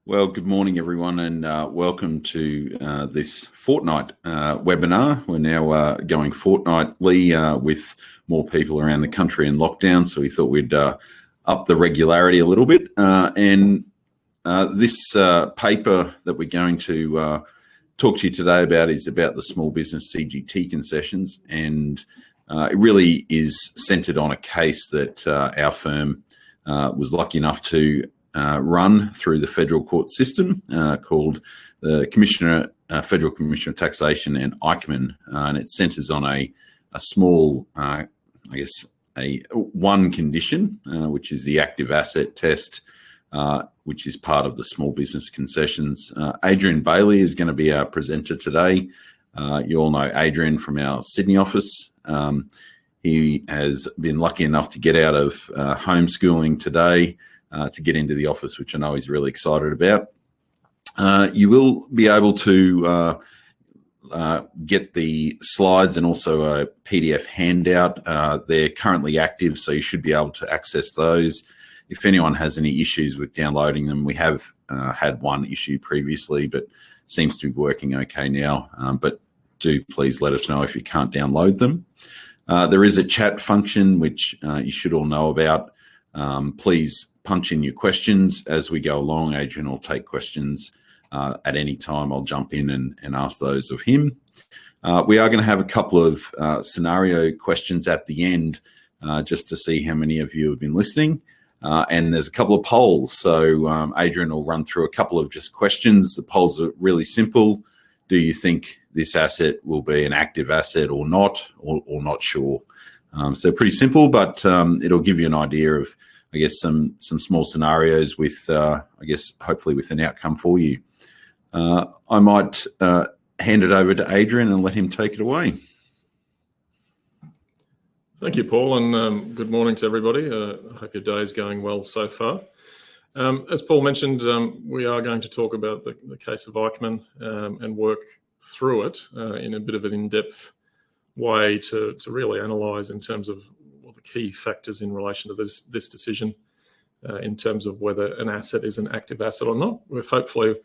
Well, good morning, everyone, and welcome to this fortnight webinar. We're now going fortnightly with more people around the country in lockdown, so we thought we'd up the regularity a little bit. This paper that we're going to talk to you today about is about the small business CGT concessions, and it really is centred on a case that our firm was lucky enough to run through the federal court system called the Federal Commissioner of Taxation and Eichmann, and it centres on a small, one condition, which is the active asset test, which is part of the small business concessions. Adrian Bailey is going to be our presenter today. You all know Adrian from our Sydney office. He has been lucky enough to get out of homeschooling today to get into the office, which I know he's really excited about. You will be able to get the slides and also a PDF handout. They're currently active, so you should be able to access those. If anyone has any issues with downloading them, we have had one issue previously, but seems to be working okay now. But do please let us know if you can't download them. There is a chat function, which you should all know about. Please punch in your questions as we go along. Adrian will take questions at any time. I'll jump in and ask those of him. We are going to have a couple of scenario questions at the end just to see how many of you have been listening. And there's a couple of polls. So Adrian will run through a couple of just questions. The polls are really simple. Do you think this asset will be an active asset or not, or not sure? So pretty simple, but it'll give you an idea of, I guess, some small scenarios with, hopefully with an outcome for you. I might hand it over to Adrian and let him take it away. Thank you, Paul, and good morning to everybody. I hope your day is going well so far. As Paul mentioned, we are going to talk about the case of Eichmann and work through it in a bit of an in-depth way to really analyse in terms of the key factors in relation to this decision in terms of whether an asset is an active asset or not, with hopefully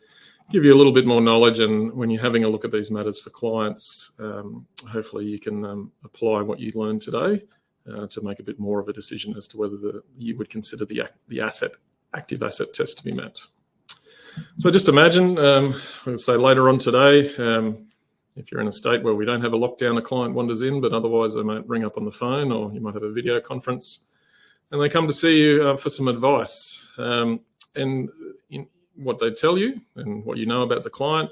give you a little bit more knowledge. And when you're having a look at these matters for clients, hopefully you can apply what you learned today to make a bit more of a decision as to whether you would consider the active asset test to be met. So just imagine, we'll say later on today, if you're in a state where we don't have a lockdown, a client wanders in, but otherwise they might ring up on the phone, or you might have a video conference, and they come to see you for some advice. And what they tell you and what you know about the client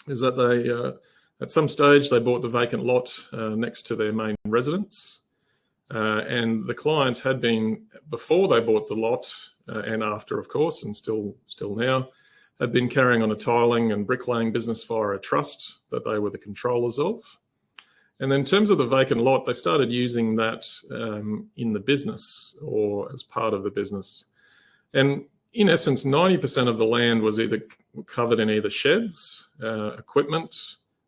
is that they, at some stage, they bought the vacant lot next to their main residence. And the client had been, before they bought the lot, and after, of course, and still now, had been carrying on a tiling and bricklaying business via a trust that they were the controllers of. And then in terms of the vacant lot, they started using that in the business or as part of the business. And in essence, 90% of the land was either covered in either sheds, equipment,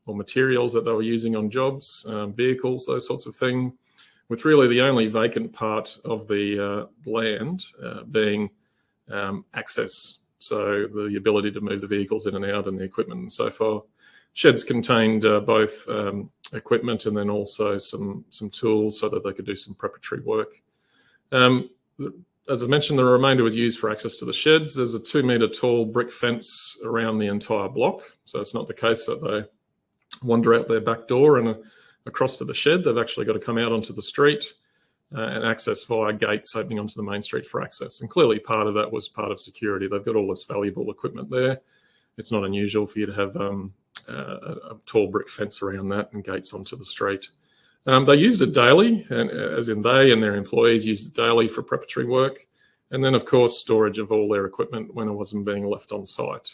or materials that they were using on jobs, vehicles, those sorts of things, with really the only vacant part of the land being access. So the ability to move the vehicles in and out and the equipment and so forth. Sheds contained both equipment and then also some tools so that they could do some preparatory work. As I mentioned, the remainder was used for access to the sheds. There's a 2-metre tall brick fence around the entire block. So it's not the case that they wander out their back door and across to the shed. They've actually got to come out onto the street and access via gates opening onto the main street for access. And clearly part of that was part of security. They've got all this valuable equipment there. It's not unusual for you to have a tall brick fence around that and gates onto the street. They used it daily, and as in they and their employees used it daily for preparatory work. And then, of course, storage of all their equipment when it wasn't being left on site.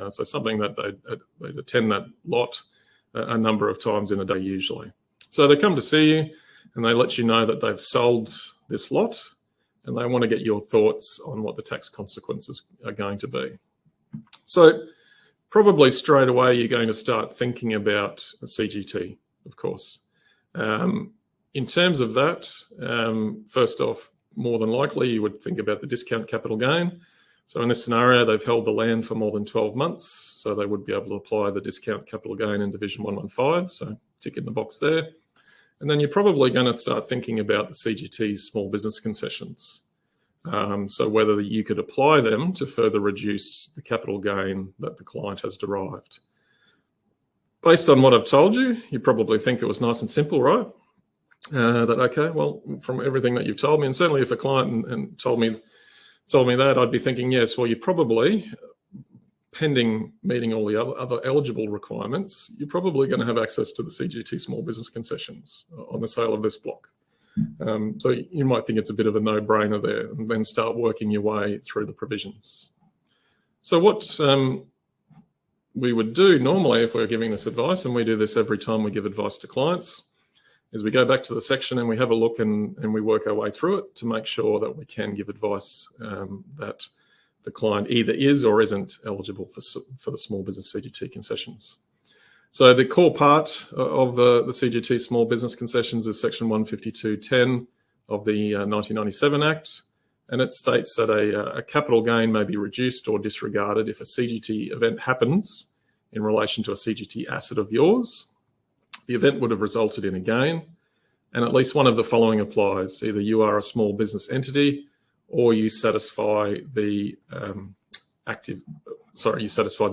So something that they'd attend that lot a number of times in a day usually. So they come to see you and they let you know that they've sold this lot and they want to get your thoughts on what the tax consequences are going to be. So probably straight away you're going to start thinking about a CGT, of course. In terms of that, first off, more than likely you would think about the discount capital gain. So in this scenario, they've held the land for more than 12 months, so they would be able to apply the discount capital gain in Division 115, so tick in the box there. And then you're probably going to start thinking about the CGT's small business concessions. So whether you could apply them to further reduce the capital gain that the client has derived. Based on what I've told you, you probably think it was nice and simple, right? That, okay, well, from everything that you've told me, and certainly if a client and told me that, I'd be thinking, yes, well, you probably, pending meeting all the other eligible requirements, you're probably going to have access to the CGT small business concessions on the sale of this block. So you might think it's a bit of a no-brainer there, and then start working your way through the provisions. So what we would do normally if we're giving this advice, and we do this every time we give advice to clients, is we go back to the section and we have a look and we work our way through it to make sure that we can give advice that the client either is or isn't eligible for the small business CGT concessions. So the core part of the CGT small business concessions is section 152.10 of the 1997 Act, and it states that a capital gain may be reduced or disregarded if a CGT event happens in relation to a CGT asset of yours. The event would have resulted in a gain, and at least one of the following applies. Either you are a small business entity or you satisfy the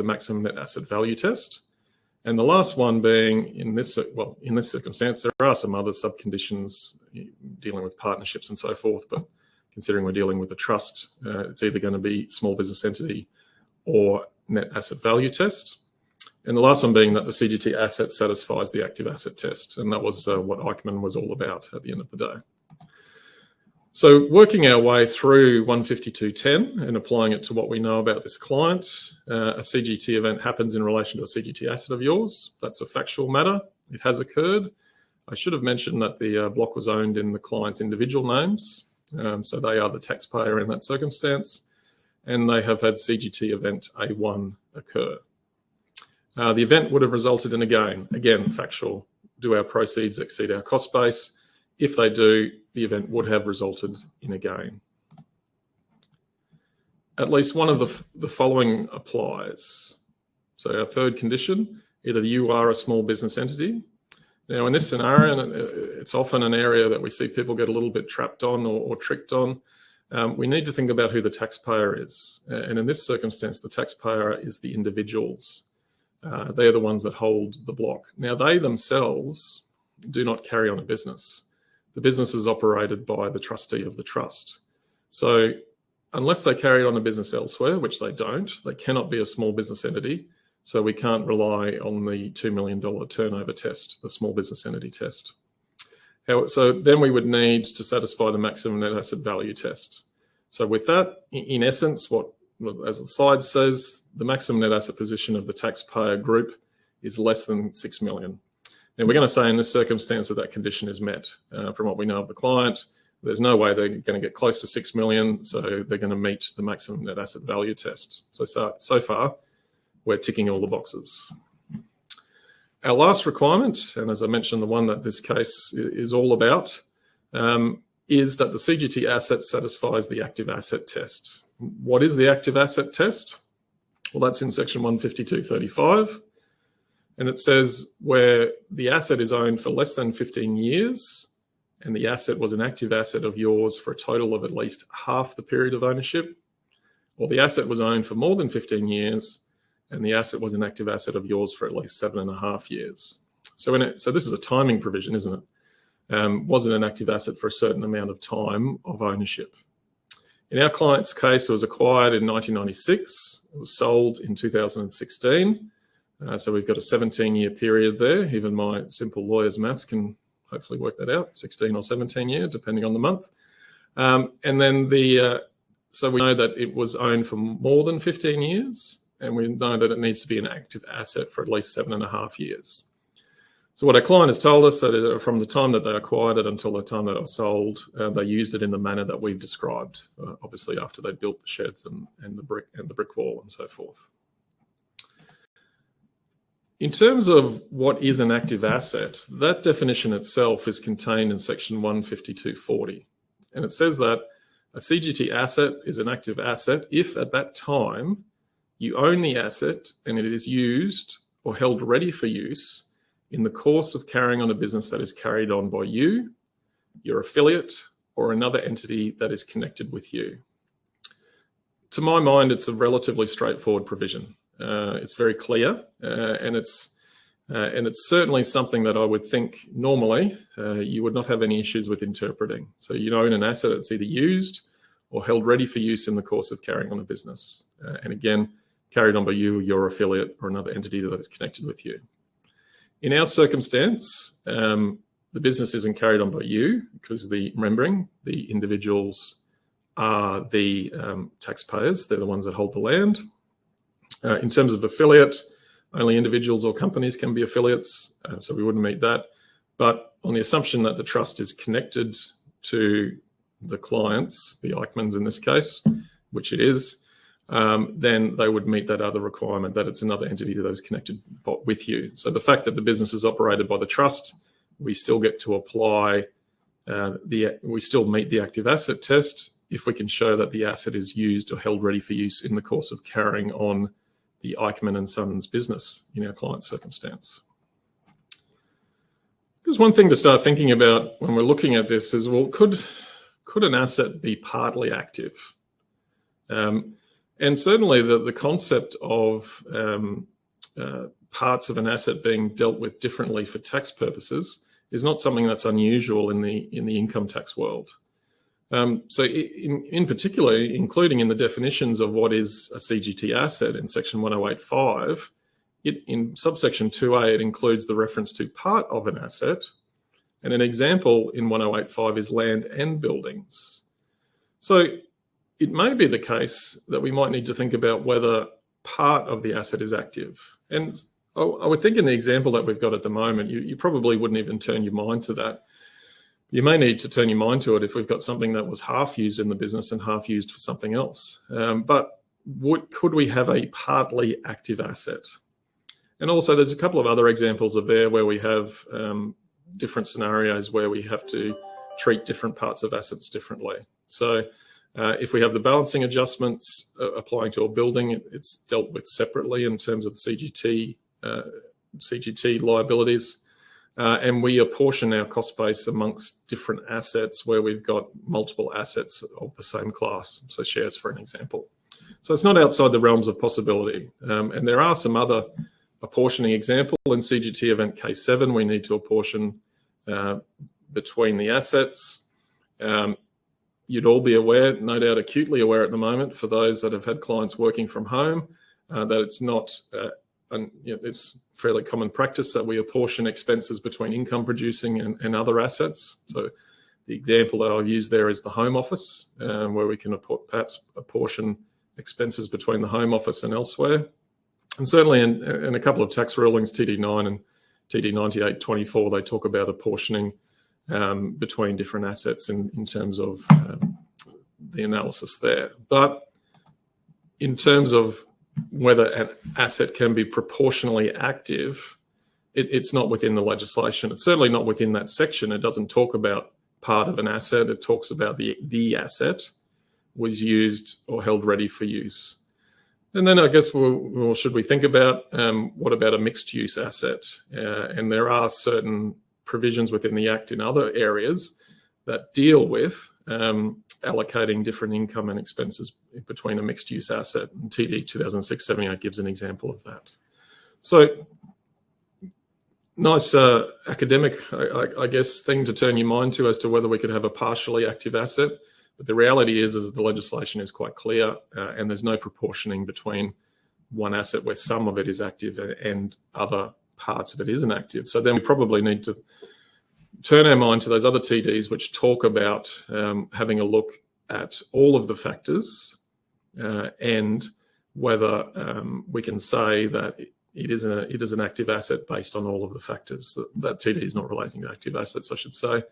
maximum net asset value test. And the last one being in this circumstance, there are some other subconditions dealing with partnerships and so forth, but considering we're dealing with a trust, it's either going to be small business entity or net asset value test. And the last one being that the CGT asset satisfies the active asset test. And that was what Eichmann was all about at the end of the day. So working our way through 152.10 and applying it to what we know about this client, a CGT event happens in relation to a CGT asset of yours. That's a factual matter. It has occurred. I should have mentioned that the block was owned in the client's individual names. So they are the taxpayer in that circumstance. And they have had CGT event A1 occur. The event would have resulted in a gain. Again, factual. Do our proceeds exceed our cost base? If they do, the event would have resulted in a gain. At least one of the following applies. So our third condition, either you are a small business entity. Now in this scenario, and it's often an area that we see people get a little bit trapped on or tricked on, we need to think about who the taxpayer is. And in this circumstance, the taxpayer is the individuals. They're the ones that hold the block. Now they themselves do not carry on a business. The business is operated by the trustee of the trust. So unless they carry on a business elsewhere, which they don't, they cannot be a small business entity. So we can't rely on the $2 million turnover test, the small business entity test. So then we would need to satisfy the maximum net asset value test. So with that, in essence, as the slide says, the maximum net asset position of the taxpayer group is less than 6 million. Now we're going to say in this circumstance that condition is met. From what we know of the client, there's no way they're going to get close to 6 million, so they're going to meet the maximum net asset value test. So far, we're ticking all the boxes. Our last requirement, and as I mentioned, the one that this case is all about, is that the CGT asset satisfies the active asset test. What is the active asset test? Well, that's in section 152.35. And it says where the asset is owned for less than 15 years and the asset was an active asset of yours for a total of at least half the period of ownership, or the asset was owned for more than 15 years and the asset was an active asset of yours for at least 7.5 years. So this is a timing provision, isn't it? Wasn't an active asset for a certain amount of time of ownership. In our client's case, it was acquired in 1996. It was sold in 2016. So we've got a 17-year period there. Even my simple lawyer's maths can hopefully work that out, 16 or 17 year, depending on the month. And then so we know that it was owned for more than 15 years, and we know that it needs to be an active asset for at least 7.5 years. So what our client has told us that from the time that they acquired it until the time that it was sold, they used it in the manner that we've described, obviously after they built the sheds and the brick wall and so forth. In terms of what is an active asset, that definition itself is contained in section 152.40. And it says that A CGT asset is an active asset if at that time you own the asset and it is used or held ready for use in the course of carrying on a business that is carried on by you, your affiliate, or another entity that is connected with you. To my mind, it's a relatively straightforward provision. It's very clear, and it's certainly something that I would think normally you would not have any issues with interpreting. So you own an asset that's either used or held ready for use in the course of carrying on a business. And again, carried on by you, your affiliate, or another entity that is connected with you. In our circumstance, the business isn't carried on by you because remembering the individuals are the taxpayers. They're the ones that hold the land. In terms of affiliate, only individuals or companies can be affiliates, so we wouldn't meet that. But on the assumption that the trust is connected to the clients, the Eichmanns in this case, which it is, then they would meet that other requirement that it's another entity that is connected with you. So the fact that the business is operated by the trust, we still get to apply, we still meet the active asset test if we can show that the asset is used or held ready for use in the course of carrying on the Eichmann and Sons business in our client circumstance. There's one thing to start thinking about when we're looking at this is, well, could an asset be partly active? And certainly the concept of parts of an asset being dealt with differently for tax purposes is not something that's unusual in the income tax world. So in particular, including in the definitions of what is a CGT asset in section 1085, in subsection 2A, it includes the reference to part of an asset. And an example in 1085 is land and buildings. So it may be the case that we might need to think about whether part of the asset is active. And I would think in the example that we've got at the moment, you probably wouldn't even turn your mind to that. You may need to turn your mind to it if we've got something that was half used in the business and half used for something else. But could we have a partly active asset? And also there's a couple of other examples of there where we have different scenarios where we have to treat different parts of assets differently. So if we have the balancing adjustments applying to a building, it's dealt with separately in terms of CGT liabilities. And we apportion our cost base amongst different assets where we've got multiple assets of the same class, so shares for an example. So it's not outside the realms of possibility. And there are some other apportioning examples. In CGT event K7, we need to apportion between the assets. You'd all be aware, no doubt acutely aware at the moment, for those that have had clients working from home, that it's not, it's fairly common practice that we apportion expenses between income producing and other assets. So the example that I've used there is the home office, where we can perhaps apportion expenses between the home office and elsewhere. And certainly in a couple of tax rulings, TD9 and TD 9824, they talk about apportioning between different assets in terms of the analysis there. But in terms of whether an asset can be proportionally active, it's not within the legislation. It's certainly not within that section. It doesn't talk about part of an asset. It talks about the asset was used or held ready for use. And then I guess, well, should we think about what about a mixed use asset? And there are certain provisions within the Act in other areas that deal with allocating different income and expenses between a mixed use asset. And TD 2006-78 gives an example of that. So nice academic, I guess, thing to turn your mind to as to whether we could have a partially active asset. But the reality is the legislation is quite clear, and there's no proportioning between one asset where some of it is active and other parts of it isn't active. So then we probably need to turn our mind to those other TDs which talk about having a look at all of the factors and whether we can say that it is an active asset based on all of the factors. That TD is not relating to active assets, I should say.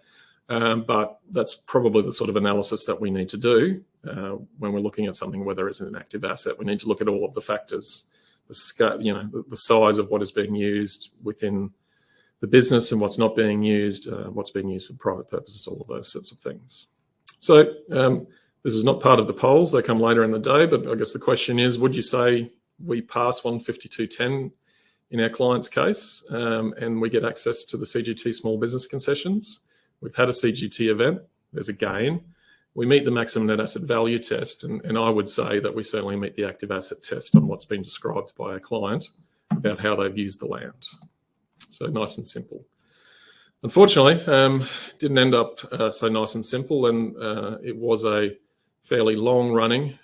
But that's probably the sort of analysis that we need to do when we're looking at something where there isn't an active asset. We need to look at all of the factors, the scale, the size of what is being used within the business and what's not being used, what's being used for private purposes, all of those sorts of things. So This is not part of the polls. They come later in the day, but I guess the question is, would you say we pass 152.10 in our client's case and we get access to the CGT small business concessions? We've had a CGT event. There's a gain. We meet the maximum net asset value test, and I would say that we certainly meet the active asset test on what's been described by our client about how they've used the land. So nice and simple. Unfortunately, didn't end up so nice and simple, and it was a fairly long-running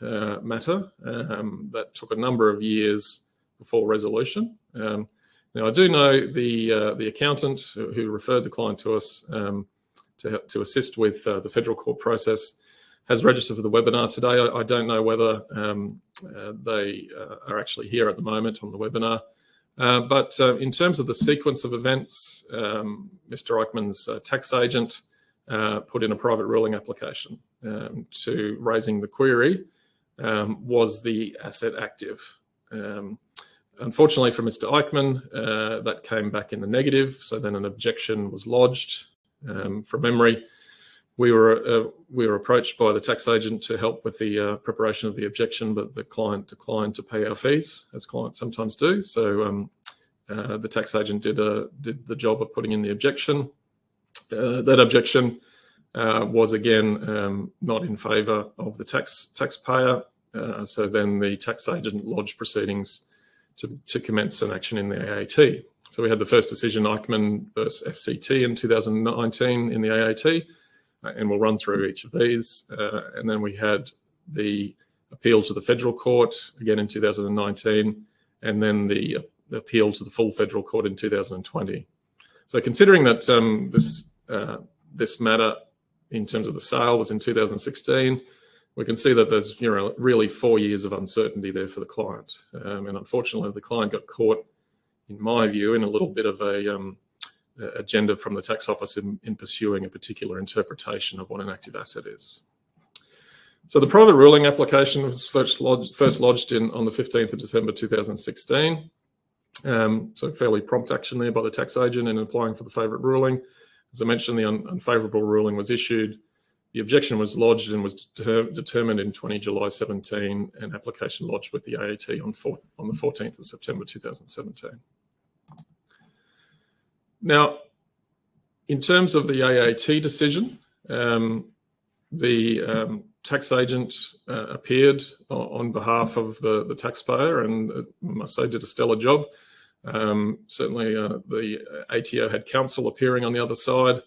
matter that took a number of years before resolution. Now, I do know the accountant who referred the client to us to assist with the federal court process has registered for the webinar today. I don't know whether they are actually here at the moment on the webinar. But in terms of the sequence of events, Mr. Eichmann's tax agent put in a private ruling application to raising the query, was the asset active? Unfortunately for Mr. Eichmann, that came back in the negative, so then an objection was lodged. From memory, we were approached by the tax agent to help with the preparation of the objection, but the client declined to pay our fees, as clients sometimes do. So the tax agent did the job of putting in the objection. That objection was again not in favour of the taxpayer. So then the tax agent lodged proceedings to commence an action in the AAT. So we had the first decision, Eichmann versus FCT in 2019 in the AAT, and we'll run through each of these. And then we had the appeal to the federal court, again in 2019, and then the appeal to the full federal court in 2020. So considering that this matter in terms of the sale was in 2016, we can see that there's really 4 years of uncertainty there for the client. And unfortunately, the client got caught, in my view, in a little bit of a agenda from the tax office in pursuing a particular interpretation of what an active asset is. So the private ruling application was first lodged on the 15th of December 2016. So fairly prompt action there by the tax agent in applying for the favourite ruling. As I mentioned, the unfavourable ruling was issued. The objection was lodged and was determined in 20 July 17, and application lodged with the AAT on the 14th of September 2017. Now, in terms of the AAT decision, the tax agent appeared on behalf of the taxpayer, and I must say did a stellar job. Certainly the ATO had counsel appearing on the other side.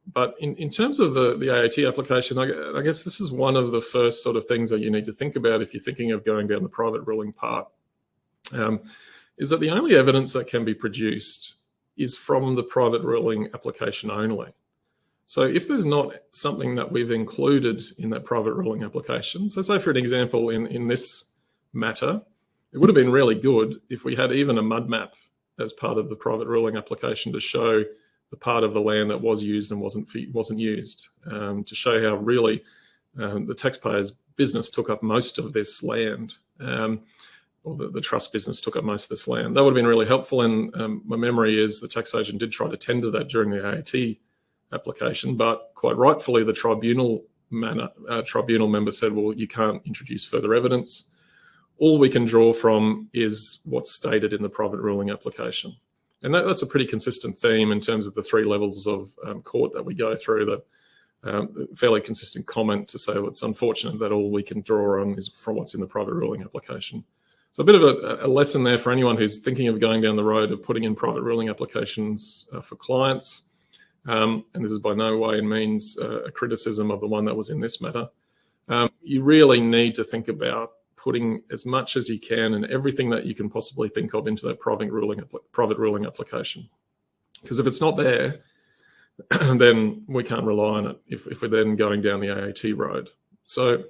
But in terms of the AAT application, I guess this is one of the first sort of things that you need to think about if you're thinking of going down the private ruling part, is that the only evidence that can be produced is from the private ruling application only. So if there's not something that we've included in that private ruling application, so say for an example in this matter, it would have been really good if we had even a mud map as part of the private ruling application to show the part of the land that was used and wasn't used, to show how really the taxpayer's business took up most of this land, or the trust business took up most of this land. That would have been really helpful, and my memory is the tax agent did try to tender that during the AAT application, but quite rightfully the tribunal member said, well, you can't introduce further evidence. All we can draw from is what's stated in the private ruling application. And that's a pretty consistent theme in terms of the three levels of court that we go through, that fairly consistent comment to say, well, it's unfortunate that all we can draw on is from what's in the private ruling application. So a bit of a lesson there for anyone who's thinking of going down the road of putting in private ruling applications for clients. And this is by no way and means a criticism of the one that was in this matter. You really need to think about putting as much as you can and everything that you can possibly think of into that private ruling application. Because if it's not there, then we can't rely on it if we're then going down the AAT road. So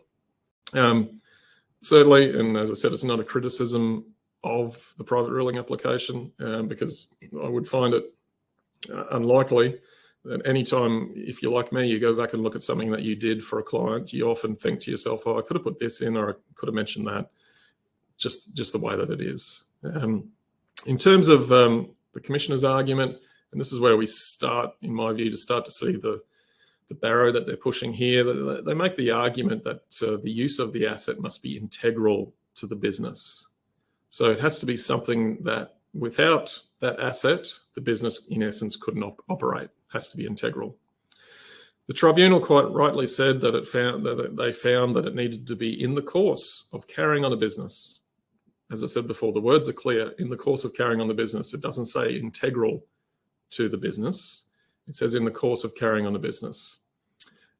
certainly, and as I said, it's not a criticism of the private ruling application, because I would find it unlikely that anytime, if you're like me, you go back and look at something that you did for a client, you often think to yourself, oh, I could have put this in, or I could have mentioned that, just the way that it is. In terms of the Commissioner's argument, and this is where we start, in my view, to start to see the the barrow that they're pushing here, they make the argument that the use of the asset must be integral to the business. So it has to be something that without that asset, the business in essence couldn't operate. It has to be integral. The tribunal quite rightly said that they found that it needed to be in the course of carrying on a business. As I said before, the words are clear, in the course of carrying on the business. It doesn't say integral to the business. It says in the course of carrying on a business.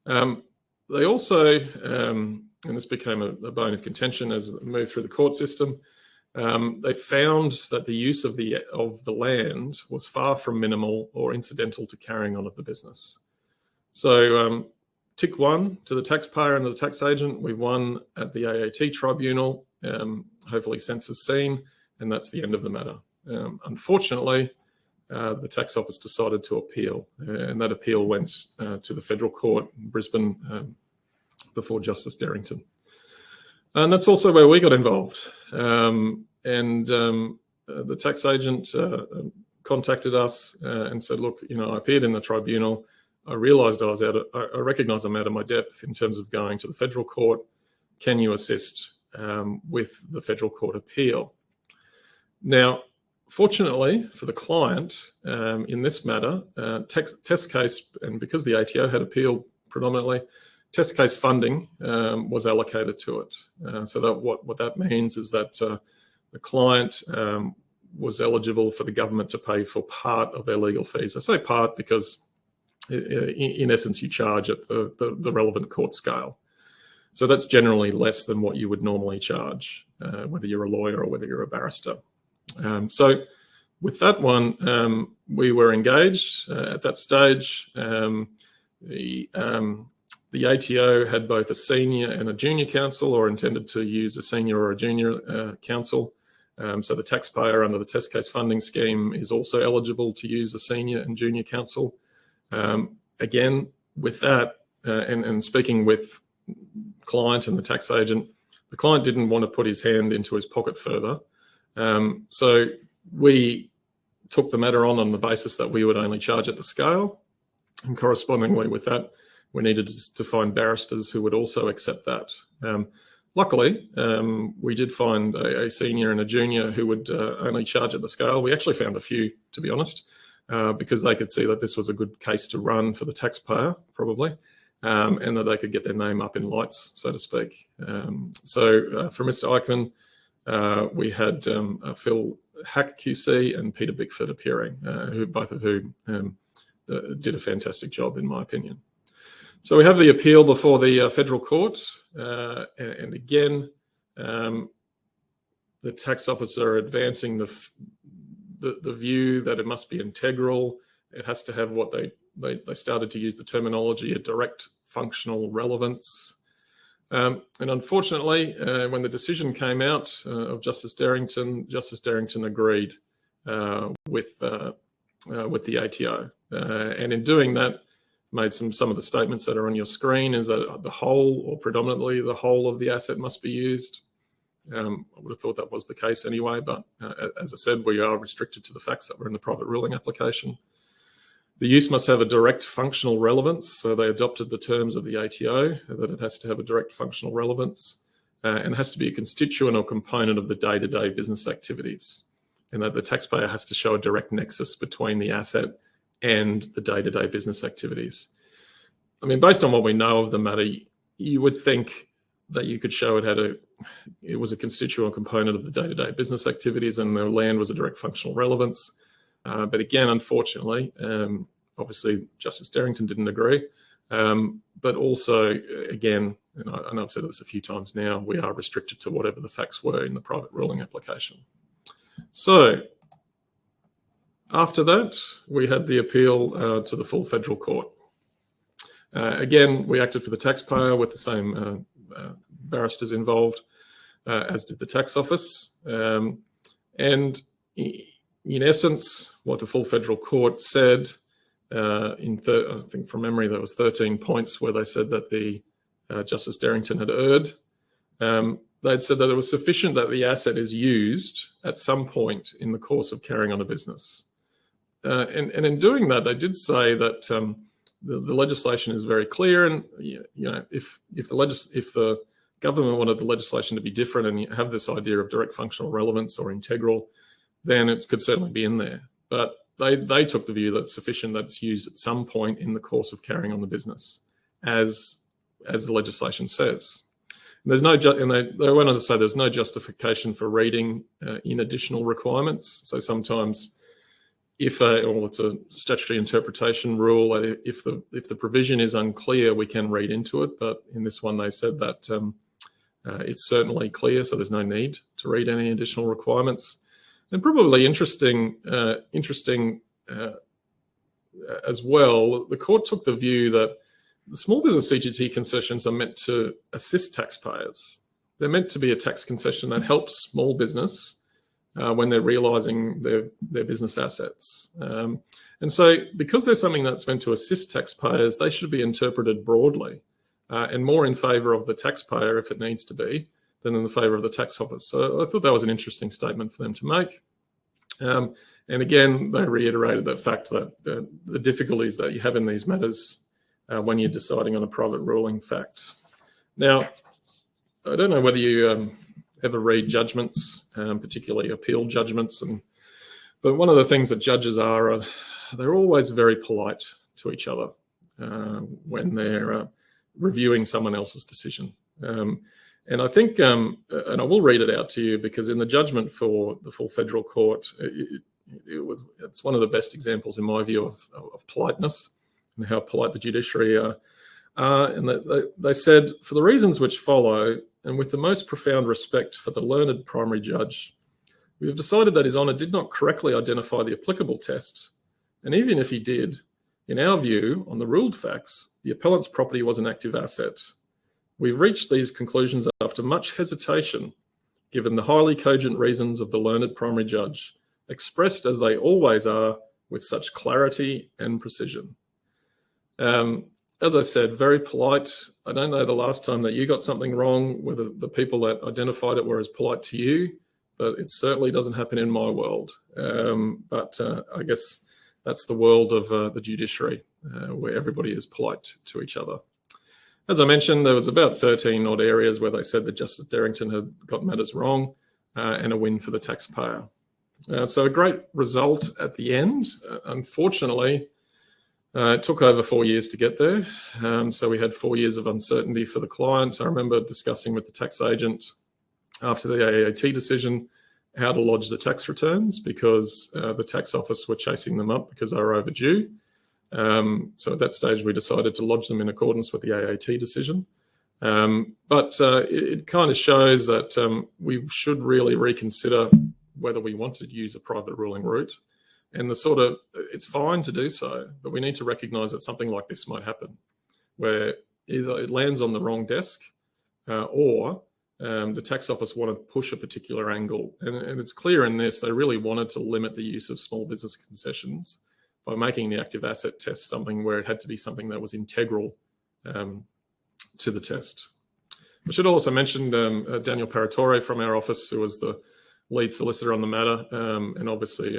They also, and this became a bone of contention as it moved through the court system, they found that the use of the land was far from minimal or incidental to carrying on of the business. So tick one to the taxpayer and the tax agent. We've won at the AAT tribunal. Hopefully sense is seen, and that's the end of the matter. Unfortunately, the tax office decided to appeal, and that appeal went to the federal court in Brisbane before Justice Derrington. And that's also where we got involved. The tax agent contacted us and said, look, I appeared in the tribunal. I realised I recognised I'm out of my depth in terms of going to the federal court. Can you assist with the federal court appeal? Now, fortunately for the client, in this matter, test case, and because the ATO had appealed predominantly, test case funding was allocated to it. So that what that means is that the client was eligible for the government to pay for part of their legal fees. I say part because in essence you charge at the relevant court scale. So that's generally less than what you would normally charge, whether you're a lawyer or whether you're a barrister. So with that one, we were engaged at that stage. The ATO had both a senior and a junior counsel, or intended to use a senior or a junior counsel. So the taxpayer under the test case funding scheme is also eligible to use a senior and junior counsel. Again, with that, and speaking with client and the tax agent, the client didn't want to put his hand into his pocket further. So we took the matter on the basis that we would only charge at the scale. And correspondingly with that, we needed to find barristers who would also accept that. Luckily, we did find a senior and a junior who would only charge at the scale. We actually found a few, to be honest, because they could see that this was a good case to run for the taxpayer, probably, and that they could get their name up in lights, so to speak. So for Mr. Eichmann, we had Phil Hack QC and Peter Bickford appearing, both of whom did a fantastic job, in my opinion. So we have the appeal before the federal court, and again, the tax officer advancing the view that it must be integral. It has to have what they started to use the terminology, a direct functional relevance. And unfortunately, when the decision came out of Justice Derrington agreed with the ATO, and in doing that, made some of the statements that are on your screen, is that the whole, or predominantly the whole, of the asset must be used. I would have thought that was the case anyway, but as I said, we are restricted to the facts that were in the private ruling application. The use must have a direct functional relevance, so they adopted the terms of the ATO, that it has to have a direct functional relevance, and has to be a constituent or component of the day-to-day business activities, and that the taxpayer has to show a direct nexus between the asset and the day-to-day business activities. I mean, based on what we know of the matter, you would think that you could show it was a constituent component of the day-to-day business activities, and the land was a direct functional relevance. But again, unfortunately, obviously Justice Derrington didn't agree. But also, again, and I know I've said this a few times now, we are restricted to whatever the facts were in the private ruling application. So after that, we had the appeal to the full federal court. Again, we acted for the taxpayer with the same barristers involved, as did the tax office. And in essence, what the full federal court said, I think from memory, there was 13 points where they said that the Justice Derrington had erred. They'd said that it was sufficient that the asset is used at some point in the course of carrying on a business. And in doing that, they did say that the legislation is very clear, and if the government wanted the legislation to be different and you have this idea of direct functional relevance or integral, then it could certainly be in there. But they took the view that it's sufficient that it's used at some point in the course of carrying on the business, as the legislation says. And there's no, and they went on to say there's no justification for reading in additional requirements. So sometimes, it's a statutory interpretation rule, that if the provision is unclear, we can read into it. But in this one, they said that it's certainly clear, so there's no need to read any additional requirements. And probably interesting as well, the court took the view that the small business CGT concessions are meant to assist taxpayers. They're meant to be a tax concession that helps small business when they're realising their business assets. And so because there's something that's meant to assist taxpayers, they should be interpreted broadly and more in favour of the taxpayer, if it needs to be, than in the favour of the tax office. So I thought that was an interesting statement for them to make. And again, they reiterated the fact that the difficulties that you have in these matters when you're deciding on a private ruling fact. Now, I don't know whether you ever read judgments, particularly appeal judgments, but one of the things that judges are they're always very polite to each other when they're reviewing someone else's decision. And I think, and I will read it out to you, because in the judgment for the full federal court, it's one of the best examples, in my view, of politeness and how polite the judiciary are. And they said, for the reasons which follow, and with the most profound respect for the learned primary judge, we have decided that His Honour did not correctly identify the applicable test. And even if he did, in our view, on the ruled facts, the appellant's property was an active asset. We've reached these conclusions after much hesitation, given the highly cogent reasons of the learned primary judge, expressed as they always are, with such clarity and precision. As I said, very polite. I don't know the last time that you got something wrong, whether the people that identified it were as polite to you, but it certainly doesn't happen in my world. But I guess that's the world of the judiciary, where everybody is polite to each other. As I mentioned, there was about 13 odd areas where they said that Justice Derrington had got matters wrong, and a win for the taxpayer. So a great result at the end. Unfortunately, it took over 4 years to get there. So we had 4 years of uncertainty for the client. I remember discussing with the tax agent after the AAT decision how to lodge the tax returns, because the tax office were chasing them up because they were overdue. So at that stage, we decided to lodge them in accordance with the AAT decision. But it kind of shows that we should really reconsider whether we want to use a private ruling route. And it's fine to do so, but we need to recognise that something like this might happen, where either it lands on the wrong desk or the tax office want to push a particular angle. And it's clear in this, they really wanted to limit the use of small business concessions by making the active asset test something where it had to be something that was integral to the test. I should also mention Daniel Paratore from our office, who was the lead solicitor on the matter. And obviously,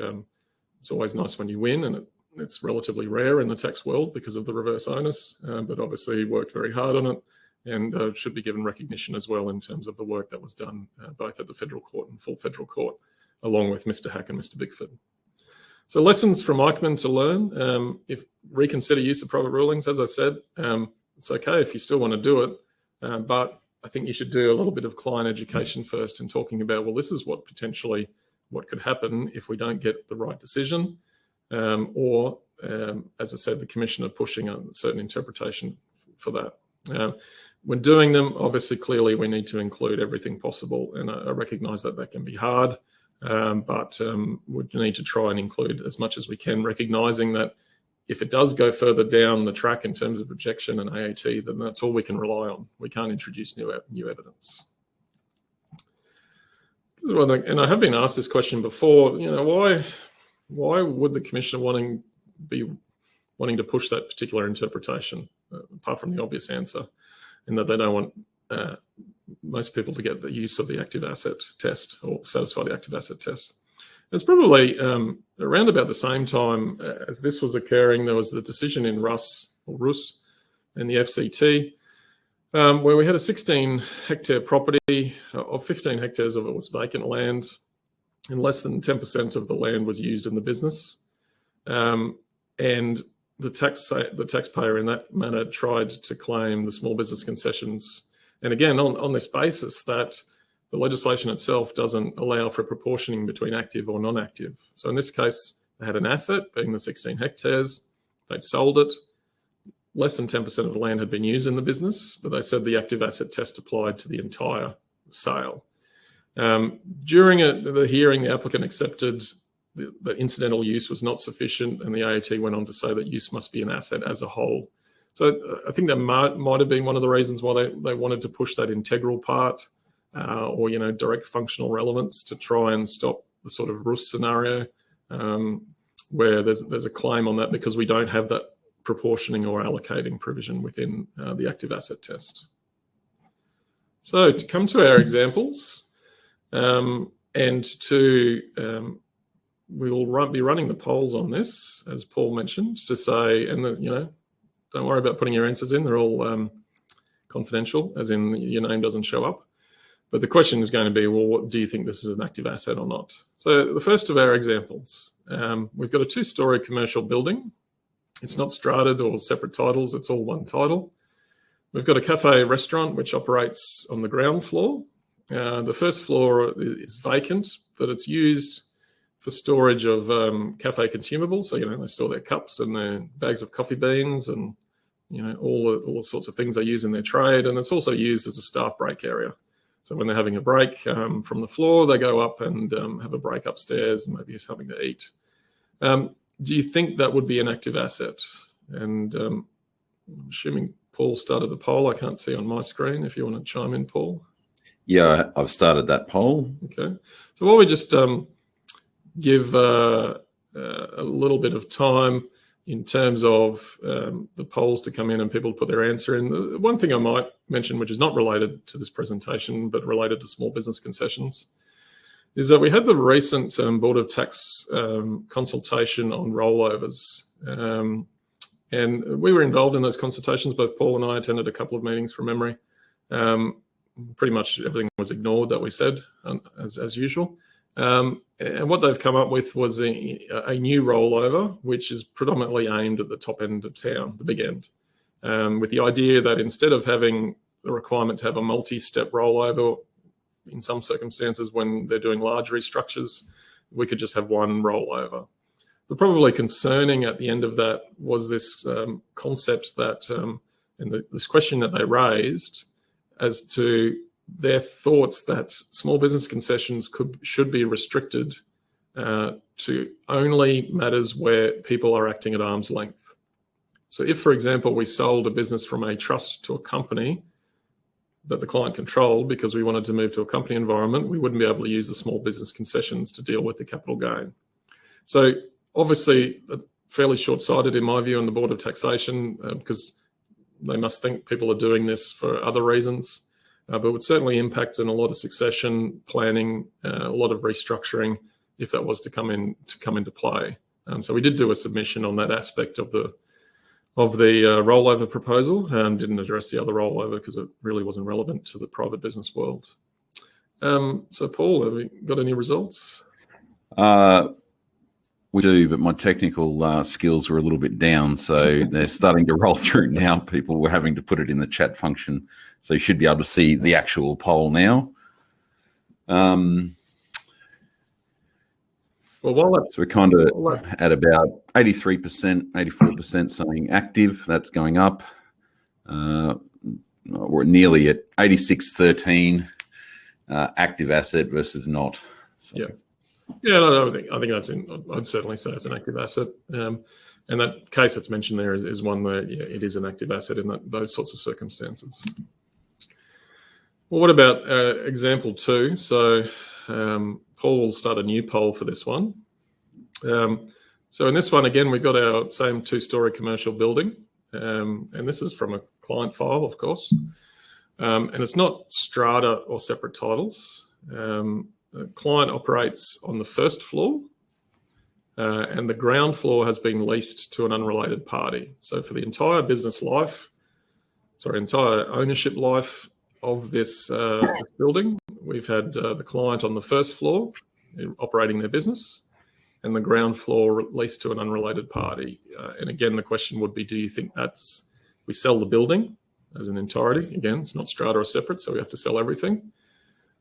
it's always nice when you win, and it's relatively rare in the tax world because of the reverse onus, but obviously he worked very hard on it, and should be given recognition as well in terms of the work that was done both at the federal court and full federal court, along with Mr. Hack and Mr. Bigford. So lessons from Eichmann to learn. If reconsider use of private rulings, as I said, it's okay if you still want to do it, but I think you should do a little bit of client education first in talking about, well, this is what could happen if we don't get the right decision, or as I said, the commissioner pushing a certain interpretation for that. When doing them, obviously, clearly, we need to include everything possible, and I recognise that can be hard, but we need to try and include as much as we can, recognising that if it does go further down the track in terms of objection and AAT, then that's all we can rely on. We can't introduce new evidence. And I have been asked this question before. Why would the commissioner be wanting to push that particular interpretation, apart from the obvious answer, in that they don't want most people to get the use of the active asset test or satisfy the active asset test? It's probably around about the same time as this was occurring, there was the decision in Russ or Rus, and the FCT, where we had a 16-hectare property. Of 15 hectares of it was vacant land, and less than 10% of the land was used in the business. And the taxpayer in that manner tried to claim the small business concessions. And again, on this basis that the legislation itself doesn't allow for proportioning between active or non-active. So in this case, they had an asset, being the 16 hectares. They'd sold it. Less than 10% of the land had been used in the business, but they said the active asset test applied to the entire sale. During the hearing, the applicant accepted that incidental use was not sufficient, and the AAT went on to say that use must be an asset as a whole. So I think that might have been one of the reasons why they wanted to push that integral part, or direct functional relevance, to try and stop the sort of Rus scenario where there's a claim on that because we don't have that proportioning or allocating provision within the active asset test. So to come to our examples, and to we will be running the polls on this, as Paul mentioned, to say, and don't worry about putting your answers in; they're all confidential, as in your name doesn't show up. But the question is going to be, well, what do you think this is an active asset or not? So the first of our examples, we've got a 2-story commercial building. It's not strated or separate titles; it's all one title. We've got a cafe restaurant which operates on the ground floor. The first floor is vacant, but it's used for storage of cafe consumables. So, they store their cups and their bags of coffee beans and, all the sorts of things they use in their trade. And it's also used as a staff break area. So when they're having a break from the floor, they go up and have a break upstairs and maybe something to eat. Do you think that would be an active asset? And I'm assuming Paul started the poll. I can't see on my screen. If you want to chime in, Paul. Yeah, I've started that poll. Okay. So while we just give a little bit of time in terms of the polls to come in and people to put their answer in. One thing I might mention, which is not related to this presentation, but related to small business concessions, is that we had the recent Board of Tax consultation on rollovers. And we were involved in those consultations. Both Paul and I attended a couple of meetings from memory. Pretty much everything was ignored that we said, as usual. And what they've come up with was a new rollover, which is predominantly aimed at the top end of town, the big end, with the idea that instead of having the requirement to have a multi-step rollover, in some circumstances when they're doing large restructures, we could just have one rollover. But probably concerning at the end of that was this concept that, and this question that they raised as to their thoughts that small business concessions should be restricted to only matters where people are acting at arm's length. So if, for example, we sold a business from a trust to a company that the client controlled because we wanted to move to a company environment, we wouldn't be able to use the small business concessions to deal with the capital gain. So obviously, fairly short-sighted in my view on the Board of Taxation because they must think people are doing this for other reasons. But would certainly impact on a lot of succession planning, a lot of restructuring, if that was to come into play. So we did do a submission on that aspect of the rollover proposal, and didn't address the other rollover because it really wasn't relevant to the private business world. So Paul, have we got any results? We do, but my technical skills were a little bit down, so they're starting to roll through now. People were having to put it in the chat function, so you should be able to see the actual poll now. So we're kind of at about 83%, 84% saying active. That's going up. We're nearly at 86-13 active asset versus not. So. Yeah. Yeah, no, I think that's I'd certainly say it's an active asset. And that case that's mentioned there is one where it is an active asset in those sorts of circumstances. Well, what about example 2? So Paul will start a new poll for this one. So in this one, again, we've got our same 2-story commercial building. And this is from a client file, of course. And it's not strata or separate titles. The client operates on the first floor. and the ground floor has been leased to an unrelated party. So for the entire business life, entire ownership life of this building, we've had the client on the first floor operating their business, and the ground floor leased to an unrelated party. And again, the question would be, do you think we sell the building as an entirety? Again, it's not strata or separate, so we have to sell everything.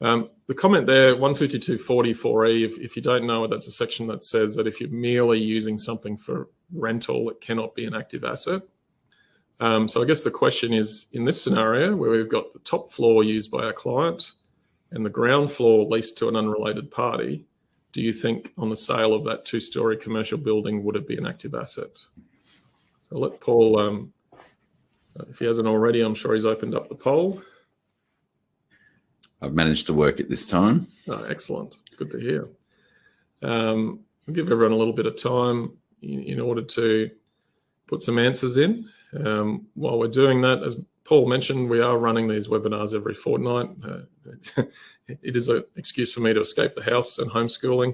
The comment there, 152.44E, if you don't know it, that's a section that says that if you're merely using something for rental, it cannot be an active asset. So I guess the question is, in this scenario where we've got the top floor used by our client and the ground floor leased to an unrelated party, do you think on the sale of that 2-story commercial building, would it be an active asset? So I'll let Paul, if he hasn't already, I'm sure he's opened up the poll. I've managed to work it this time. Oh, excellent. It's good to hear. I'll give everyone a little bit of time in order to put some answers in. While we're doing that, as Paul mentioned, we are running these webinars every fortnight. It is an excuse for me to escape the house and homeschooling,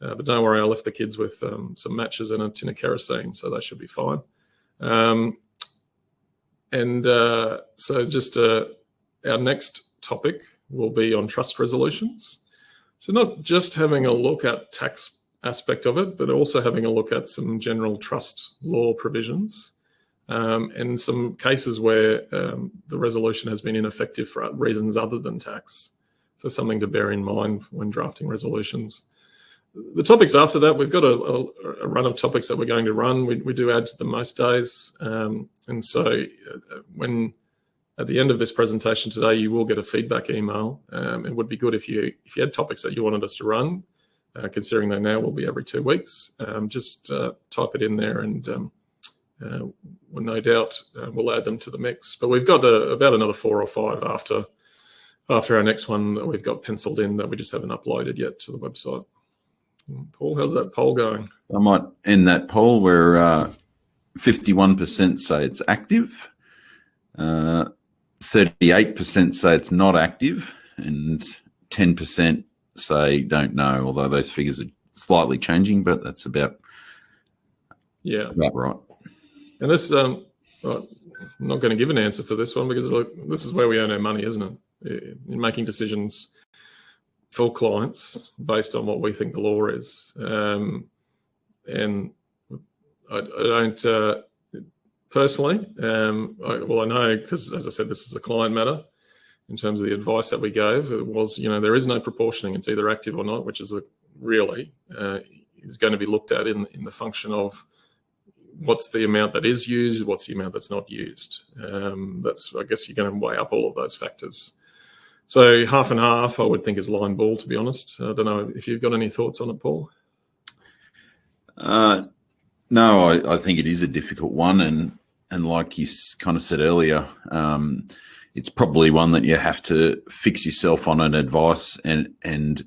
but don't worry, I left the kids with some matches and a tin of kerosene, so they should be fine. So just our next topic will be on trust resolutions. So not just having a look at tax aspect of it, but also having a look at some general trust law provisions and some cases where the resolution has been ineffective for reasons other than tax. So something to bear in mind when drafting resolutions. The topics after that, we've got a run of topics that we're going to run. We do add to them most days. And so when at the end of this presentation today, you will get a feedback email. It would be good if you had topics that you wanted us to run, considering they now will be every 2 weeks. Just type it in there, and well, no doubt we'll add them to the mix. But we've got about another 4 or 5 after our next one that we've got penciled in that we just haven't uploaded yet to the website. Paul, how's that poll going? I might end that poll where 51% say it's active. 38% say it's not active, and 10% say don't know, although those figures are slightly changing, but that's about right. And this, I'm not going to give an answer for this one because this is where we earn our money, isn't it? In making decisions for clients based on what we think the law is. And I don't... Personally, I know because, as I said, this is a client matter. In terms of the advice that we gave, it was, there is no proportioning. It's either active or not, which is really is going to be looked at in the function of what's the amount that is used, what's the amount that's not used. I guess you're going to weigh up all of those factors. So half and half, I would think, is line ball, to be honest. I don't know if you've got any thoughts on it, Paul. No, I think it is a difficult one, and like you kind of said earlier, it's probably one that you have to fix yourself on an advice, and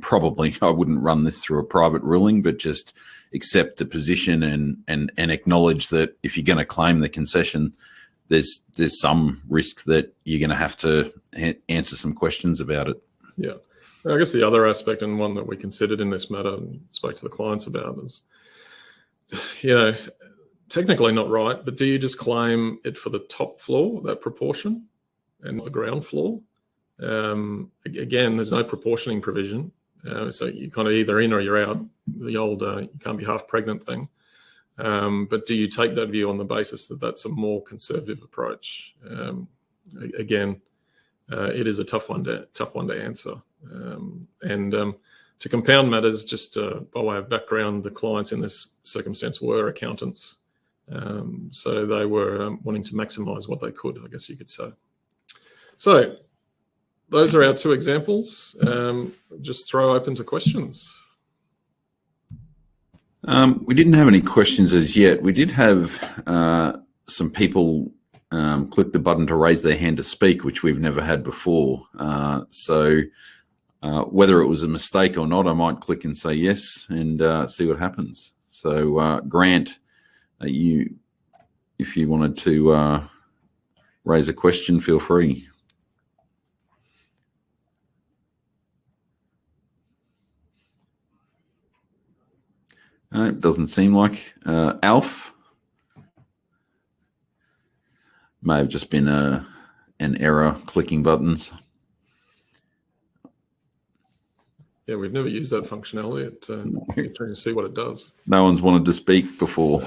probably I wouldn't run this through a private ruling, but just accept the position and acknowledge that if you're going to claim the concession, there's some risk that you're going to have to answer some questions about it. Yeah, I guess the other aspect, and one that we considered in this matter and spoke to the clients about, is, technically not right, but do you just claim it for the top floor, that proportion, and the ground floor? Again, there's no proportioning provision. So you're kind of either in or you're out, the old you can't be half pregnant thing. But do you take that view on the basis that that's a more conservative approach? Again, it is a tough one to answer. To compound matters, just by way of background, the clients in this circumstance were accountants. So they were wanting to maximise what they could, I guess you could say. So those are our 2 examples. Just throw open to questions. We didn't have any questions as yet. We did have some people click the button to raise their hand to speak, which we've never had before. So whether it was a mistake or not, I might click and say yes and see what happens. So Grant, if you wanted to raise a question, feel free. No, it doesn't seem like. Alf? May have just been an error clicking buttons. Yeah, we've never used that functionality. We're trying to see what it does. No one's wanted to speak before.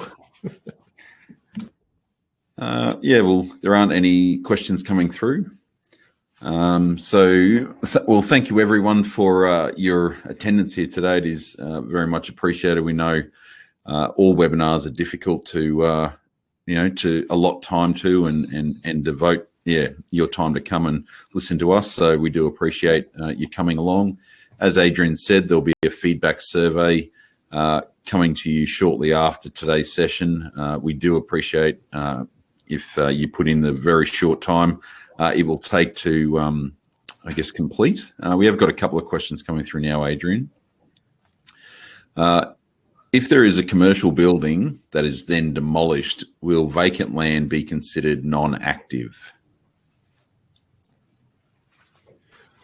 Yeah, well, there aren't any questions coming through. Well, thank you everyone for your attendance here today. It is very much appreciated. We know all webinars are difficult to to allot time to and devote your time to come and listen to us. So we do appreciate you coming along. As Adrian said, there'll be a feedback survey coming to you shortly after today's session. We do appreciate if you put in the very short time it will take to, I guess, complete. We have got a couple of questions coming through now, Adrian. If there is a commercial building that is then demolished, will vacant land be considered non-active?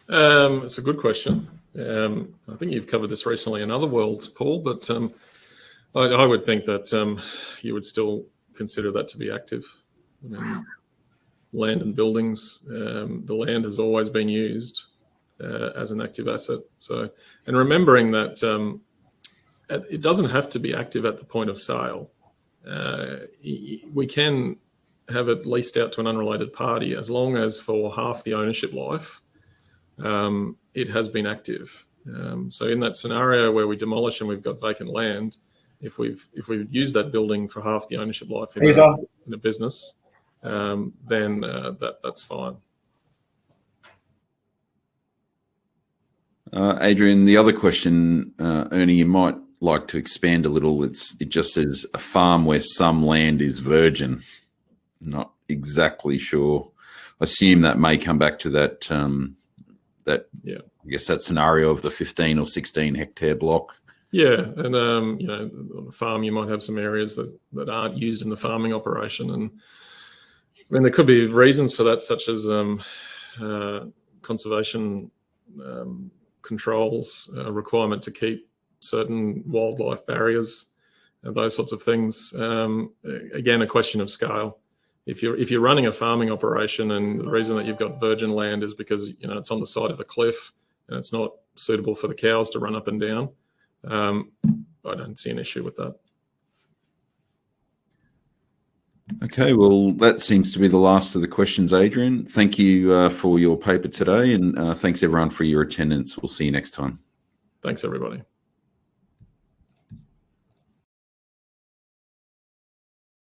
It's a good question. I think you've covered this recently in other worlds, Paul, but I would think that you would still consider that to be active. I mean, land and buildings, the land has always been used as an active asset. So, and remembering that it doesn't have to be active at the point of sale. We can have it leased out to an unrelated party as long as for half the ownership life, it has been active. So in that scenario where we demolish and we've got vacant land, if we've used that building for half the ownership life in a business, then that's fine. Adrian, the other question, Ernie, you might like to expand a little. It just says a farm where some land is virgin. Not exactly sure. I assume that may come back to that. I guess that scenario of the 15 or 16 hectare block. Yeah, and on a farm you might have some areas that aren't used in the farming operation, and I mean there could be reasons for that, such as conservation controls, requirement to keep certain wildlife barriers, and those sorts of things. Again, a question of scale. If you're running a farming operation and the reason that you've got virgin land is because it's on the side of a cliff and it's not suitable for the cows to run up and down, I don't see an issue with that. Okay, well, that seems to be the last of the questions, Adrian. Thank you for your paper today, and thanks everyone for your attendance. We'll see you next time. Thanks, everybody.